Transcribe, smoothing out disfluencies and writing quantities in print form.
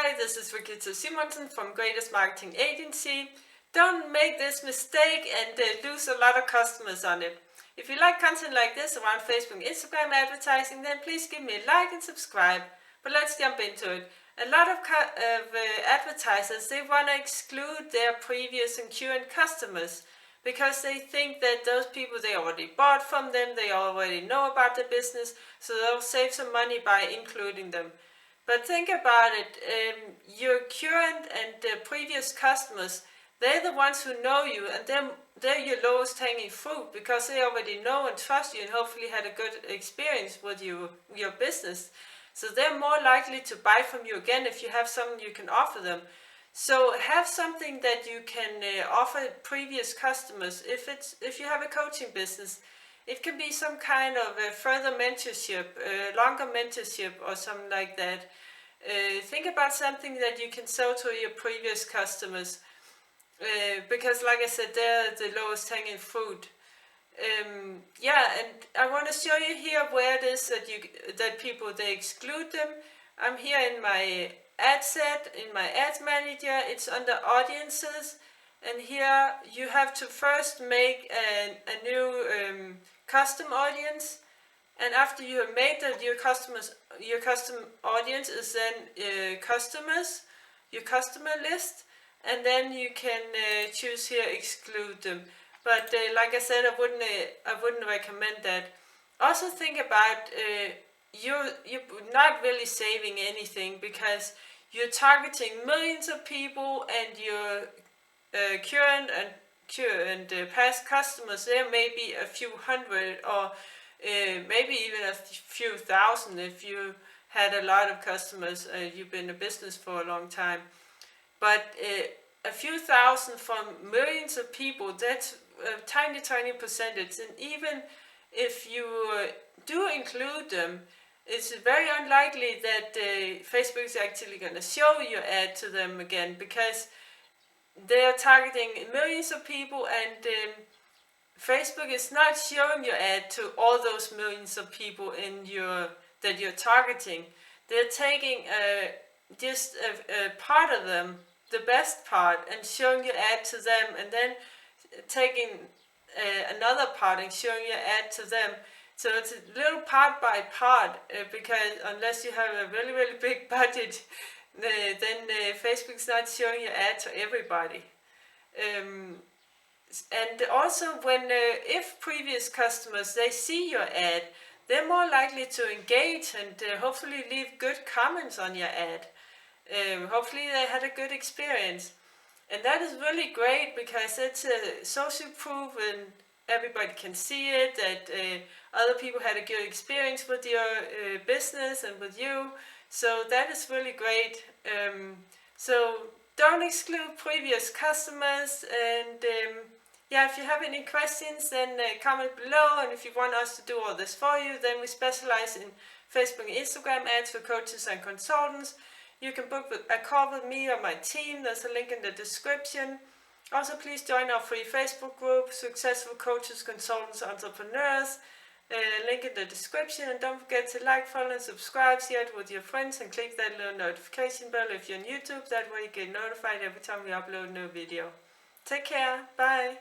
Hi, this is Regitze from Greatest Marketing Agency. Don't make this mistake and lose a lot of customers on it. If you like content like this around Facebook and Instagram advertising, then please give me a like and subscribe. But let's jump into it. A lot of advertisers, they want to exclude their previous and current customers because they think that those people, they already bought from them, they already know about the business, so they'll save some money by including them. But think about it, your current and previous customers, they're the ones who know you, and they're your lowest hanging fruit because they already know and trust you and hopefully had a good experience with your business. So they're more likely to buy from you again if you have something you can offer them. So have something that you can offer previous customers. If you have a coaching business, it can be some kind of a further mentorship, longer mentorship or something like that. Think about something that you can sell to your previous customers because, like I said, they're the lowest hanging fruit. And I want to show you here where it is that people, they exclude them. I'm here in my ad set, in my ads manager. It's under audiences, and here you have to first make a new custom audience, and after you have made that, your custom audience is then customers, your customer list, and then you can choose here exclude them. But like I said, I wouldn't recommend that. Also think about you're not really saving anything because you're targeting millions of people, and your current and past customers, there may be a few hundred or maybe even a few thousand if you had a lot of customers, you've been in business for a long time. But a few thousand from millions of people, that's a tiny percentage. And even if you do include them, it's very unlikely that Facebook is actually going to show your ad to them again because they're targeting millions of people, and Facebook is not showing your ad to all those millions of people that you're targeting. They're taking just a part of them, the best part, and showing your ad to them, and then taking another part and showing your ad to them. So it's a little part by part because unless you have a really, really big budget, then Facebook's not showing your ad to everybody. And also if previous customers, they see your ad, they're more likely to engage and hopefully leave good comments on your ad. Hopefully they had a good experience. And that is really great because it's social proof and everybody can see it, that other people had a good experience with your business and with you. So that is really great. So don't exclude previous customers, and if you have any questions, then comment below. And if you want us to do all this for you, then we specialize in Facebook and Instagram ads for coaches and consultants. You can book a call with me or my team. There's a link in the description. Also, please join our free Facebook group, Successful Coaches, Consultants, Entrepreneurs. Link in the description. And don't forget to like, follow, and subscribe, share it with your friends, and click that little notification bell if you're on YouTube. That way you get notified every time we upload a new video. Take care. Bye.